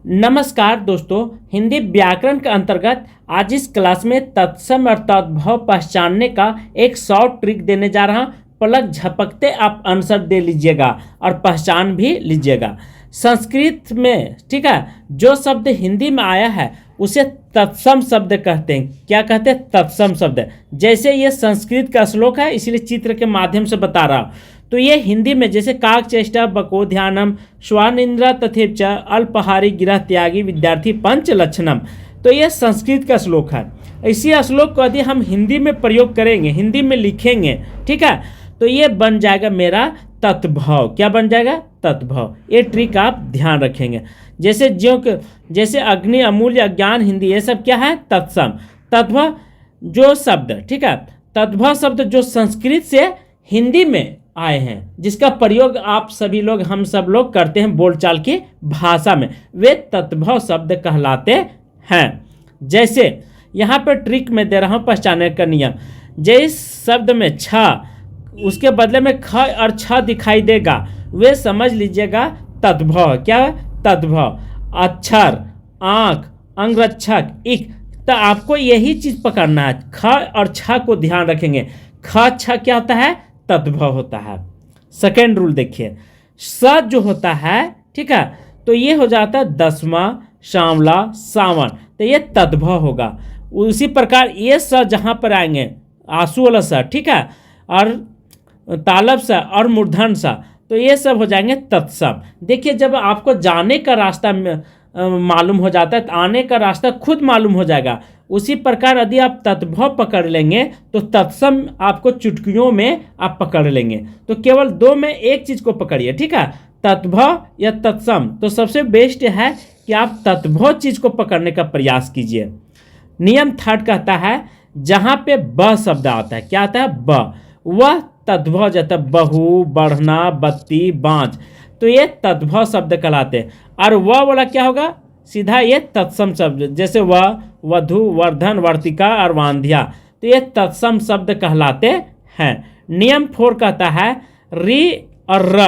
नमस्कार दोस्तों, हिंदी व्याकरण के अंतर्गत आज इस क्लास में तत्सम और तद्भव पहचानने का एक शॉर्ट ट्रिक देने जा रहा हूं। पलक झपकते आप आंसर दे लीजिएगा और पहचान भी लीजिएगा। संस्कृत में ठीक है, जो शब्द हिंदी में आया है उसे तत्सम शब्द कहते हैं। क्या कहते हैं? तत्सम शब्द। जैसे ये संस्कृत का श्लोक है, इसलिए चित्र के माध्यम से बता रहा हूँ। तो ये हिंदी में जैसे काक चेष्टा बको ध्यानम श्वानिंद्र तथेच अल्पहारी गिरह त्यागी विद्यार्थी पंच लक्षणम, तो ये संस्कृत का श्लोक है। इसी श्लोक को यदि हम हिंदी में प्रयोग करेंगे, हिंदी में लिखेंगे, ठीक है, तो ये बन जाएगा मेरा तत्भव। क्या बन जाएगा? तत्भव। ये ट्रिक आप ध्यान रखेंगे। जैसे अग्नि, अमूल्य, अज्ञान, हिंदी, ये सब क्या है? तत्सम। तद्भव जो शब्द, ठीक है, तद्भव शब्द जो संस्कृत से हिंदी में आए हैं, जिसका प्रयोग आप सभी लोग, हम सब लोग करते हैं बोलचाल की भाषा में, वे तद्भव शब्द कहलाते हैं। जैसे यहाँ पर ट्रिक में दे रहा हूँ पहचानने का नियम। जिस शब्द में छ, उसके बदले में ख और छ दिखाई देगा, वे समझ लीजिएगा तद्भव। क्या है? तद्भव। अक्षर, आँख, अंगरक्षक, इक, तो आपको यही चीज पकड़ना है। ख और छ को ध्यान रखेंगे। ख छ क्या होता है? तद्भव होता है। सेकेंड रूल देखिए, स जो होता है, ठीक है, तो ये हो जाता है दसवां, शामला, सावन, तो ये तद्भव होगा। उसी प्रकार ये स जहाँ पर आएंगे, आंसू वाला स, ठीक है, और तालब सा और मूर्धन सा, तो ये सब हो जाएंगे तत्सम। देखिए, जब आपको जाने का रास्ता मालूम हो जाता है तो आने का रास्ता खुद मालूम हो जाएगा। उसी प्रकार यदि आप तद्भव पकड़ लेंगे तो तत्सम आपको चुटकियों में आप पकड़ लेंगे। तो केवल दो में एक चीज को पकड़िए, ठीक है, तद्भव या तत्सम। तो सबसे बेस्ट है कि आप तद्भव चीज को पकड़ने का प्रयास कीजिए। नियम थर्ड कहता है, जहां पे ब शब्द आता है, क्या आता है? ब, वह तद्भव जाता है। बहु, बढ़ना, बत्ती, बाँझ, तो ये तद्भव शब्द कहलाते हैं। और वह वाला क्या होगा? सीधा ये तत्सम शब्द। जैसे वह, वधु, वर्धन, वर्तिका और वांध्या, तो ये तत्सम शब्द कहलाते हैं। नियम 4 कहता है, री और र,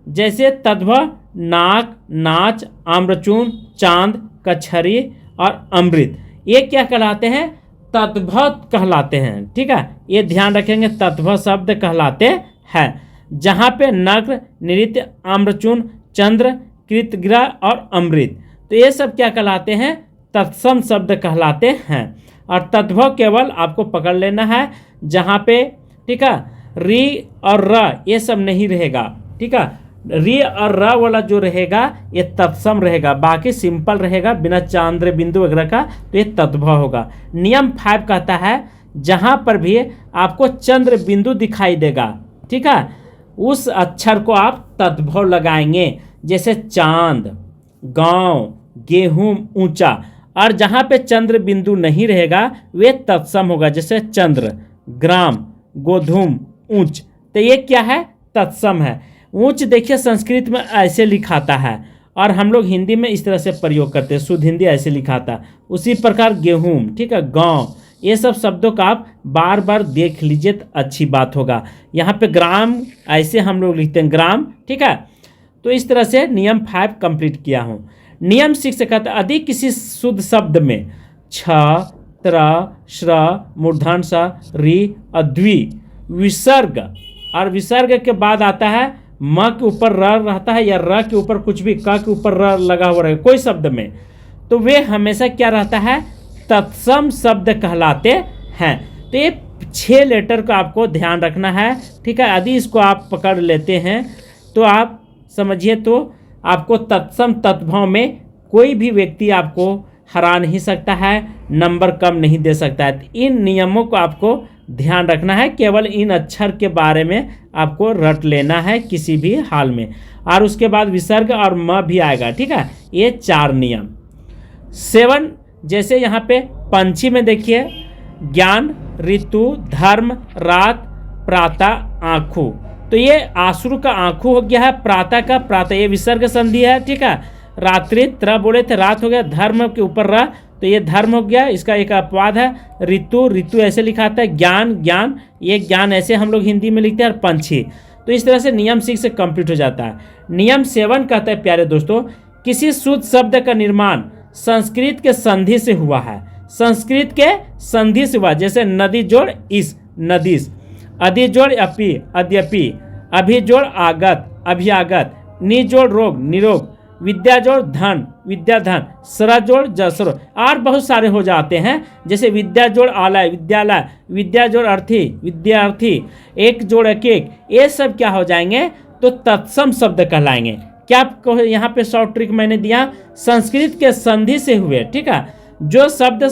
जैसे तद्भव नाक, नाच, आम्रचून, चांद, कछरी और अमृत, ये क्या कहलाते हैं? तद्भव कहलाते हैं। ठीक है, ये ध्यान रखेंगे, तद्भव शब्द कहलाते हैं। जहाँ पे नग्न, नृत्य, आम्रचून, चंद्र, कृतग्रह और अमृत, तो ये सब क्या कहलाते हैं? तत्सम शब्द कहलाते हैं। और तद्भव केवल आपको पकड़ लेना है जहाँ पे, ठीक है, री और र ये सब नहीं रहेगा, ठीक है। री और र वाला जो रहेगा ये तत्सम रहेगा, बाकी सिंपल रहेगा बिना चांद्र बिंदु वगैरह का, तो ये तद्भव होगा। नियम 5 कहता है, जहाँ पर भी आपको चंद्र बिंदु दिखाई देगा, ठीक है, उस अक्षर को आप तद्भव लगाएंगे। जैसे चांद, गांव, गेहूं, ऊंचा। और जहाँ पे चंद्र बिंदु नहीं रहेगा वे तत्सम होगा। जैसे चंद्र, ग्राम, गोधूम, ऊंच, तो ये क्या है? तत्सम है। ऊंच देखिए संस्कृत में ऐसे लिखाता है और हम लोग हिंदी में इस तरह से प्रयोग करते हैं, शुद्ध हिंदी ऐसे लिखाता है। उसी प्रकार गेहूं, ठीक है, गांव, ये सब शब्दों का आप बार बार देख लीजिए तो अच्छी बात होगा। यहाँ पे ग्राम ऐसे हम लोग लिखते हैं, ग्राम, ठीक है। तो इस तरह से नियम 5 कंप्लीट किया हूँ। नियम 6 कहता है, यदि किसी शुद्ध शब्द में छ, त्र, श्र, मूर्धन स, री, अद्वी, विसर्ग, और विसर्ग के बाद आता है म के ऊपर र रहता है या र के ऊपर कुछ भी, क के ऊपर र लगा हुआ रहे कोई शब्द में, तो वे हमेशा क्या रहता है? तत्सम शब्द कहलाते हैं। तो ये 6 लेटर को आपको ध्यान रखना है, ठीक है। यदि इसको आप पकड़ लेते हैं तो आप समझिए, तो आपको तत्सम तद्भव में कोई भी व्यक्ति आपको हरा नहीं सकता है, नंबर कम नहीं दे सकता है। तो इन नियमों को आपको ध्यान रखना है, केवल इन अक्षर के बारे में आपको रट लेना है किसी भी हाल में। और उसके बाद विसर्ग और म भी आएगा, ठीक है। ये 4 नियम। 7, जैसे यहाँ पे पंछी में देखिए, ज्ञान, ऋतु, धर्म, रात, प्रातः, आँखों, तो ये आश्रु का आँखों हो गया है, प्रातः का प्रातः, ये विसर्ग संधि है, ठीक है। रात्रि, त्र बोले थे, रात हो गया, धर्म के ऊपर र, तो ये धर्म हो गया, इसका एक अपवाद है। ऋतु, ऋतु ऐसे लिखा आता है। ज्ञान, ज्ञान, ये ज्ञान ऐसे हम लोग हिंदी में लिखते हैं। और पंछी, तो इस तरह से नियम 6 से कंप्लीट हो जाता है। नियम 7 कहता है प्यारे दोस्तों, किसी शुद्ध शब्द का निर्माण संस्कृत के संधि से हुआ है। संस्कृत के संधि से हुआ, जैसे नदी जोड़ इस, नदीस, अधि जोड़ अपि, अद्यपि, अभि जोड़ आगत, अभ्यागत, नि जोड़ रोग, निरोग, विद्या जोड़ धन, विद्याधन, सर जोड़ जसरो, और बहुत सारे हो जाते हैं। जैसे विद्या जोड़ आलय, विद्यालय, विद्या जोड़ अर्थी, विद्यार्थी, एक जोड़ एक, ये सब क्या हो जाएंगे, तो तत्सम शब्द कहलाएंगे। क्या आपको यहाँ पे शॉर्ट ट्रिक मैंने दिया, संस्कृत के संधि से हुए, ठीक है, जो शब्द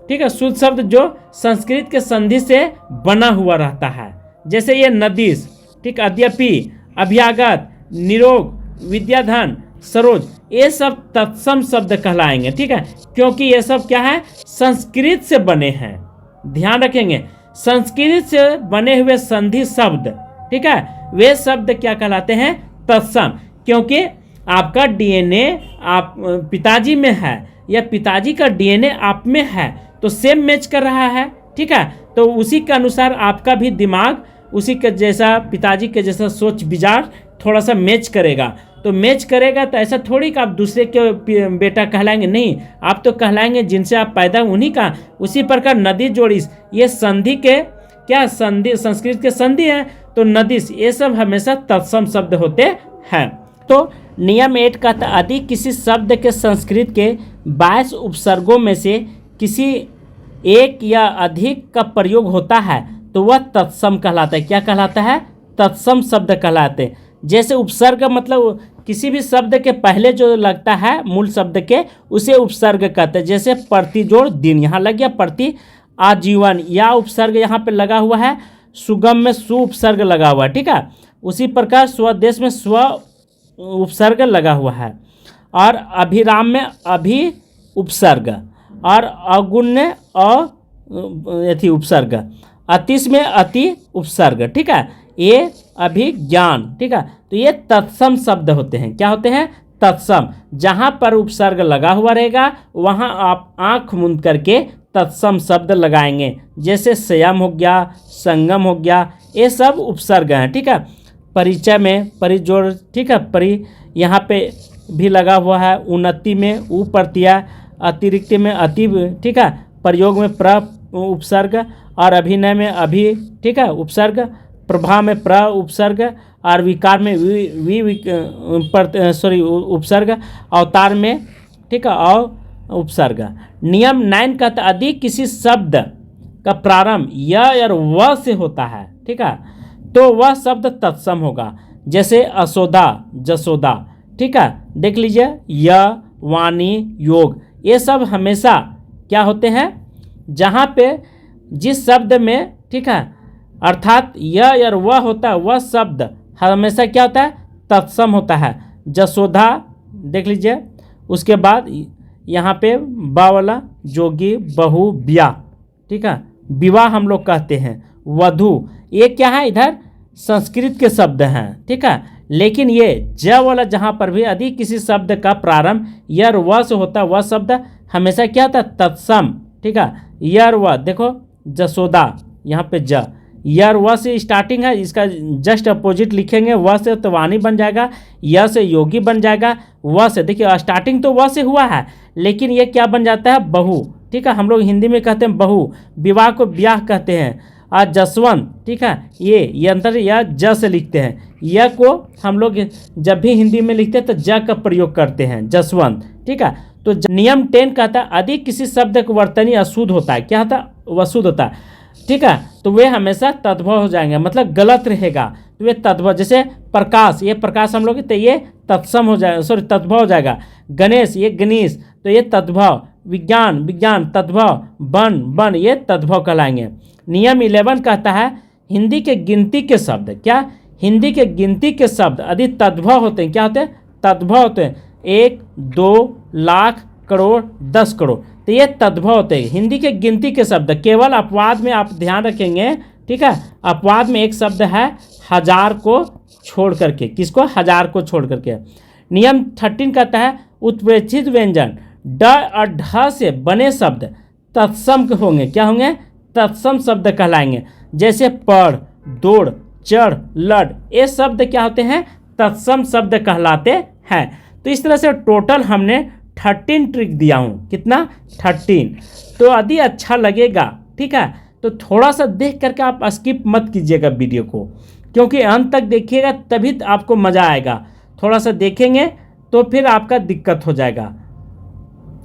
ठीक है, शुद्ध शब्द जो संस्कृत के संधि से बना हुआ रहता है, जैसे ये नदीस, ठीक, अद्यपि, अभ्यागत, निरोग, विद्याधन, सरोज, ये सब तत्सम शब्द कहलाएंगे, ठीक है, क्योंकि ये सब क्या है, संस्कृत से बने हैं। ध्यान रखेंगे, संस्कृत से बने हुए संधि शब्द, ठीक है, वे शब्द क्या कहलाते हैं, तत्सम। क्योंकि आपका डीएनए आप पिताजी में है या पिताजी का डीएनए आप में है, तो सेम मैच कर रहा है, ठीक है, तो उसी के अनुसार आपका भी दिमाग उसी के जैसा, पिताजी के जैसा सोच विचार थोड़ा सा मैच करेगा। तो मैच करेगा तो ऐसा थोड़ी कि आप दूसरे के बेटा कहलाएंगे, नहीं, आप तो कहलाएंगे जिनसे आप पैदा उन्हीं का। उसी प्रकार नदी जोड़िस, ये संधि के क्या, संधि संस्कृत के संधि है, तो नदीस, ये सब हमेशा तत्सम शब्द होते हैं। तो नियम 8 का यदि किसी शब्द के संस्कृत के 22 उपसर्गों में से किसी एक या अधिक का प्रयोग होता है तो वह तत्सम कहलाता है। क्या कहलाता है, तत्सम शब्द कहलाते हैं। जैसे उपसर्ग मतलब किसी भी शब्द के पहले जो लगता है मूल शब्द के, उसे उपसर्ग कहते हैं। जैसे प्रति जोड़ दिन, यहाँ लग गया प्रति, आजीवन, या उपसर्ग यहाँ पे लगा हुआ है, सुगम में सु उपसर्ग लगा हुआ है, ठीक है। उसी प्रकार स्वदेश में स्व उपसर्ग लगा हुआ है, और अभिराम में अभि उपसर्ग, और अगुण में अथि उपसर्ग, अतिश में अति उपसर्ग, ठीक है, ये अभिज्ञान, ठीक है। तो ये तत्सम शब्द होते हैं। क्या होते हैं, तत्सम। जहाँ पर उपसर्ग लगा हुआ रहेगा वहाँ आप आँख मूंद करके तत्सम शब्द लगाएंगे। जैसे संयम हो गया, संगम हो गया, ये सब उपसर्ग हैं, ठीक है। परिचय में परिजोड़, ठीक है, परि यहाँ पे भी लगा हुआ है। उन्नति में उ प्रत्यय, अतिरिक्त में अति, ठीक है, प्रयोग में प्र उपसर्ग, और अभिनय में अभि, ठीक है, उपसर्ग, प्रभा में प्र उपसर्ग, और विकार में उपसर्ग, अवतार में, ठीक है, और उपसर्ग। नियम 9 का यदि किसी शब्द का प्रारंभ य और व से होता है, ठीक है, तो वह शब्द तत्सम होगा। जैसे असोदा, जसोदा, ठीक है, देख लीजिए, य, वाणी, योग, ये सब हमेशा क्या होते हैं, जहाँ पे जिस शब्द में, ठीक है, अर्थात य और वह होता है, वह शब्द हमेशा क्या होता है, तत्सम होता है। जसोदा देख लीजिए, उसके बाद यहाँ पे बा वाला जोगी, बहु, ब्याह, ठीक है, विवाह हम लोग कहते हैं, वधु, ये क्या है, इधर संस्कृत के शब्द हैं, ठीक है। लेकिन ये ज वाला जहाँ पर भी यदि किसी शब्द का प्रारंभ य और व से होता है, वह शब्द हमेशा क्या होता है, तत्सम, ठीक है। य और व देखो, जसोदा, यहाँ पे ज, य और व से स्टार्टिंग है, इसका जस्ट अपोजिट लिखेंगे, व से तो वाणी बन जाएगा, य से योगी बन जाएगा, व से देखिए स्टार्टिंग तो व से हुआ है, लेकिन ये क्या बन जाता है, बहु, ठीक है, हम लोग हिंदी में कहते हैं बहु, विवाह को ब्याह कहते हैं। और जसवंत, ठीक है, ये अंतर या ज से लिखते हैं, य को हम लोग जब भी हिंदी में लिखते हैं तो ज का प्रयोग करते हैं, जसवंत, ठीक है। तो नियम 10 कहता है यदि किसी शब्द का वर्तनी अशुद्ध होता है, क्या होता है, वह अशुद्ध होता है, ठीक है, तो वे हमेशा तद्भव हो जाएंगे, मतलब गलत रहेगा, तो वे तद्भव। जैसे प्रकाश, ये प्रकाश हम लोग, तो ये तत्सम हो जाएगा, सॉरी तद्भव हो जाएगा। गणेश, ये गणेश, तो ये तद्भव। विज्ञान, विज्ञान, तद्भव। वन, वन, ये तद्भव कहलाएंगे। नियम 11 कहता है हिंदी के गिनती के शब्द, क्या, हिंदी के गिनती के शब्द यदि तद्भव होते हैं, क्या होते हैं, तद्भव होते हैं। 1, 2, लाख, करोड़, 10 करोड़, तो ये तद्भव होते हैं। हिंदी के गिनती के शब्द केवल अपवाद में आप ध्यान रखेंगे, ठीक है, अपवाद में एक शब्द है हजार को छोड़ करके, किसको, हजार को छोड़ करके। नियम 13 कहता है उत्प्रेक्षित व्यंजन ड और ढ से बने शब्द तत्सम होंगे, क्या होंगे, तत्सम शब्द कहलाएंगे। जैसे पढ़, दौड़, चढ़, लड़, ये शब्द क्या होते हैं, तत्सम शब्द कहलाते हैं। तो इस तरह से टोटल हमने 13 ट्रिक दिया हूँ। कितना? 13। तो यदि अच्छा लगेगा, ठीक है, तो थोड़ा सा देख करके आप स्किप मत कीजिएगा वीडियो को, क्योंकि अंत तक देखिएगा तभी आपको मज़ा आएगा। थोड़ा सा देखेंगे तो फिर आपका दिक्कत हो जाएगा।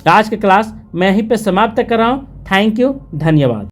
आज का क्लास मैं यहीं पे समाप्त कर रहा हूँ। थैंक यू, धन्यवाद।